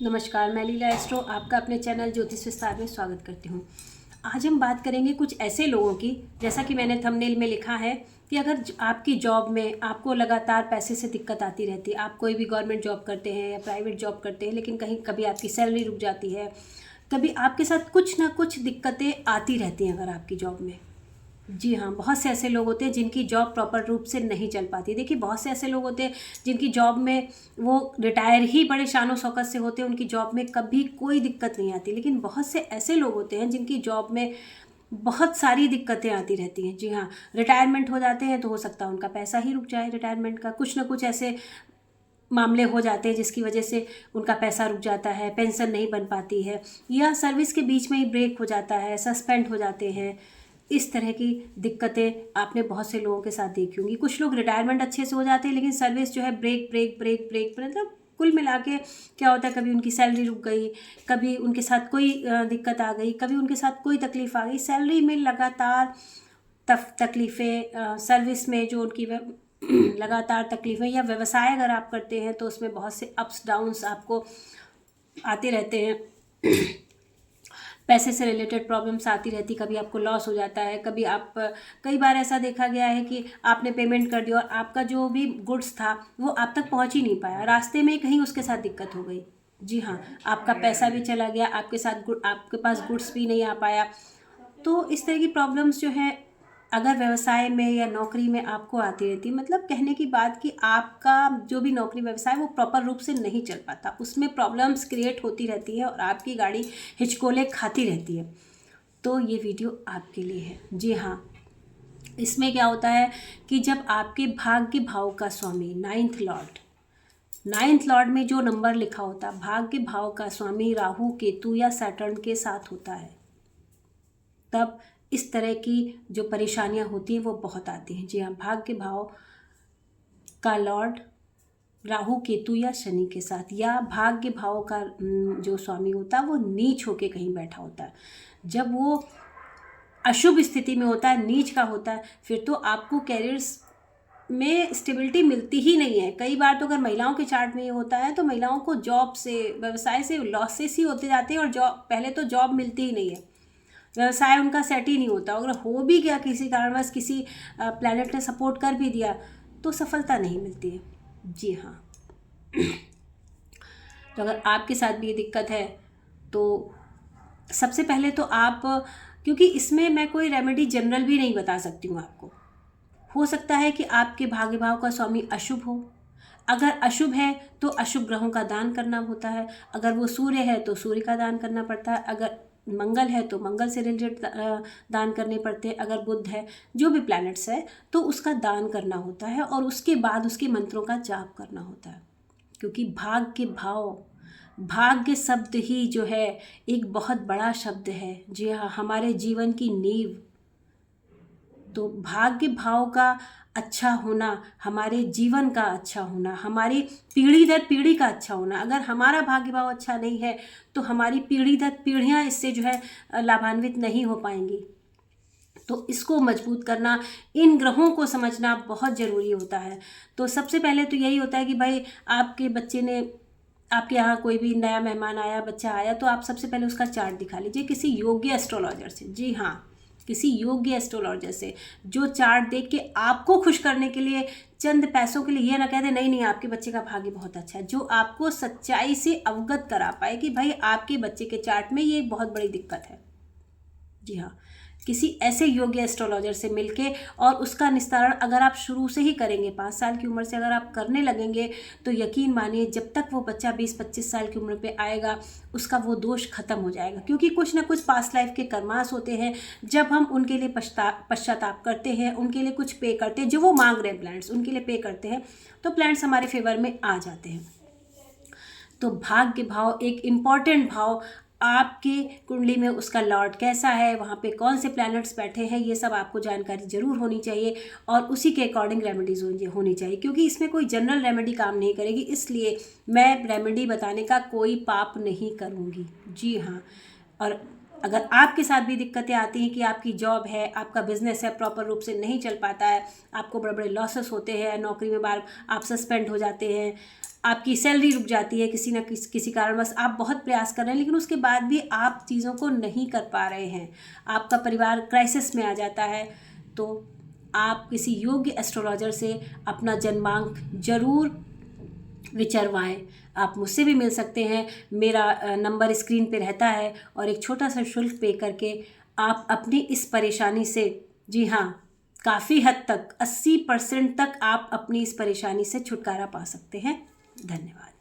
नमस्कार, मैं लीला एस्ट्रो आपका अपने चैनल ज्योतिष विस्तार में स्वागत करती हूँ। आज हम बात करेंगे कुछ ऐसे लोगों की, जैसा कि मैंने थंबनेल में लिखा है कि अगर आपकी जॉब में आपको लगातार पैसे से दिक्कत आती रहती है, आप कोई भी गवर्नमेंट जॉब करते हैं या प्राइवेट जॉब करते हैं, लेकिन कहीं कभी आपकी सैलरी रुक जाती है, कभी आपके साथ कुछ ना कुछ दिक्कतें आती रहती हैं अगर आपकी जॉब में। जी हाँ, बहुत से ऐसे लोग होते हैं जिनकी जॉब प्रॉपर रूप से नहीं चल पाती। देखिए, बहुत से ऐसे लोग होते हैं जिनकी जॉब में वो रिटायर ही बड़े शानो शौकत से होते हैं, उनकी जॉब में कभी कोई दिक्कत नहीं आती। लेकिन बहुत से ऐसे लोग होते हैं जिनकी जॉब में बहुत सारी दिक्कतें आती रहती हैं। जी हाँ, रिटायरमेंट हो जाते हैं तो हो सकता है उनका पैसा ही रुक जाए रिटायरमेंट का। कुछ ना कुछ ऐसे मामले हो जाते हैं जिसकी वजह से उनका पैसा रुक जाता है, पेंशन नहीं बन पाती है, या सर्विस के बीच में ही ब्रेक हो जाता है, सस्पेंड हो जाते हैं। इस तरह की दिक्कतें आपने बहुत से लोगों के साथ देखी होंगी। कुछ लोग रिटायरमेंट अच्छे से हो जाते हैं, लेकिन सर्विस जो है ब्रेक ब्रेक ब्रेक ब्रेक मतलब कुल मिला के क्या होता है, कभी उनकी सैलरी रुक गई, कभी उनके साथ कोई दिक्कत आ गई, कभी उनके साथ कोई तकलीफ़ आ गई। सैलरी में लगातार तकलीफ़ें, सर्विस में जो उनकी लगातार तकलीफ़ें, या व्यवसाय अगर आप करते हैं तो उसमें बहुत से अप्स डाउन्स आपको आते रहते हैं। पैसे से रिलेटेड प्रॉब्लम्स आती रहती, कभी आपको लॉस हो जाता है, कभी आप कई बार ऐसा देखा गया है कि आपने पेमेंट कर दिया और आपका जो भी गुड्स था वो आप तक पहुंच ही नहीं पाया, रास्ते में कहीं उसके साथ दिक्कत हो गई। जी हाँ, आपका पैसा भी चला गया, आपके पास गुड्स भी नहीं आ पाया। तो इस तरह की प्रॉब्लम्स जो है अगर व्यवसाय में या नौकरी में आपको आती रहती, मतलब कहने की बात कि आपका जो भी नौकरी व्यवसाय वो प्रॉपर रूप से नहीं चल पाता, उसमें प्रॉब्लम्स क्रिएट होती रहती है और आपकी गाड़ी हिचकोले खाती रहती है, तो ये वीडियो आपके लिए है। जी हाँ, इसमें क्या होता है कि जब आपके भाग्य भाव का स्वामी नाइन्थ लॉर्ड में जो नंबर लिखा होता है, भाग्य भाव का स्वामी राहु केतु या सैटर्न के साथ होता है, तब इस तरह की जो परेशानियां होती हैं वो बहुत आती हैं। जी हाँ, भाग्य भाव का लॉर्ड राहु केतु या शनि के साथ, या भाग्य भाव का जो स्वामी होता है वो नीच होके कहीं बैठा होता है, जब वो अशुभ स्थिति में होता है, नीच का होता है, फिर तो आपको कैरियर्स में स्टेबिलिटी मिलती ही नहीं है। कई बार तो अगर महिलाओं के चार्ट में ये होता है तो महिलाओं को जॉब से, व्यवसाय से लॉसेस ही होते जाते हैं, और पहले तो जॉब मिलती ही नहीं है, व्यवसाय उनका सेट ही नहीं होता। अगर हो भी गया किसी कारणवश, किसी प्लैनेट ने सपोर्ट कर भी दिया, तो सफलता नहीं मिलती है। जी हाँ, तो अगर आपके साथ भी ये दिक्कत है तो सबसे पहले तो आप, क्योंकि इसमें मैं कोई रेमेडी जनरल भी नहीं बता सकती हूँ आपको, हो सकता है कि आपके भाग्य भाव का स्वामी अशुभ हो। अगर अशुभ है तो अशुभ ग्रहों का दान करना होता है, अगर वो सूर्य है तो सूर्य का दान करना पड़ता है, अगर मंगल है तो मंगल से रिलेटेड दान करने पड़ते हैं, अगर बुध है, जो भी प्लैनेट्स है तो उसका दान करना होता है, और उसके बाद उसके मंत्रों का जाप करना होता है। क्योंकि भाग्य शब्द ही जो है एक बहुत बड़ा शब्द है। जी हाँ, हमारे जीवन की नींव। तो भाग्य भाव का अच्छा होना, हमारे जीवन का अच्छा होना, हमारी पीढ़ी दर पीढ़ी का अच्छा होना। अगर हमारा भाग्य भाव अच्छा नहीं है तो हमारी पीढ़ी दर पीढ़ियाँ इससे जो है लाभान्वित नहीं हो पाएंगी। तो इसको मजबूत करना, इन ग्रहों को समझना बहुत ज़रूरी होता है। तो सबसे पहले तो यही होता है कि भाई आपके बच्चे ने, आपके यहाँ कोई भी नया मेहमान आया, बच्चा आया, तो आप सबसे पहले उसका चार्ट दिखा लीजिए किसी योग्य एस्ट्रोलॉजर से। जी हाँ, किसी योग्य एस्ट्रोलॉजर से, जो चार्ट देख के आपको खुश करने के लिए, चंद पैसों के लिए ये ना कह दे नहीं नहीं आपके बच्चे का भाग्य बहुत अच्छा है, जो आपको सच्चाई से अवगत करा पाए कि भाई आपके बच्चे के चार्ट में ये बहुत बड़ी दिक्कत है। जी हाँ, किसी ऐसे योग्य एस्ट्रोलॉजर से मिलके, और उसका निस्तारण अगर आप शुरू से ही करेंगे, 5 साल की उम्र से अगर आप करने लगेंगे, तो यकीन मानिए जब तक वो बच्चा 20-25 साल की उम्र पे आएगा उसका वो दोष खत्म हो जाएगा। क्योंकि कुछ ना कुछ पास्ट लाइफ के कर्मास होते हैं, जब हम उनके लिए पश्चाताप करते हैं, उनके लिए कुछ पे करते हैं, जो वो मांग रहे हैं प्लांट्स, उनके लिए पे करते हैं, तो प्लांट्स हमारे फेवर में आ जाते हैं। तो भाग्य भाव एक इम्पॉर्टेंट भाव, आपकी कुंडली में उसका लॉर्ड कैसा है, वहाँ पे कौन से प्लैनेट्स बैठे हैं, ये सब आपको जानकारी ज़रूर होनी चाहिए, और उसी के अकॉर्डिंग रेमेडीज़ होनी चाहिए। क्योंकि इसमें कोई जनरल रेमेडी काम नहीं करेगी, इसलिए मैं रेमेडी बताने का कोई पाप नहीं करूँगी। जी हाँ, और अगर आपके साथ भी दिक्कतें आती हैं कि आपकी जॉब है, आपका बिजनेस है, प्रॉपर रूप से नहीं चल पाता है, आपको बड़े बड़े लॉसेस होते हैं, नौकरी में बार आप सस्पेंड हो जाते हैं, आपकी सैलरी रुक जाती है किसी न किसी कारणवश, आप बहुत प्रयास कर रहे हैं लेकिन उसके बाद भी आप चीज़ों को नहीं कर पा रहे हैं, आपका परिवार क्राइसिस में आ जाता है, तो आप किसी योग्य एस्ट्रोलॉजर से अपना जन्मांक जरूर विचरवाएं। आप मुझसे भी मिल सकते हैं, मेरा नंबर स्क्रीन पे रहता है, और एक छोटा सा शुल्क पे करके आप अपनी इस परेशानी से, जी हाँ, काफ़ी हद तक 80% तक आप अपनी इस परेशानी से छुटकारा पा सकते हैं। धन्यवाद।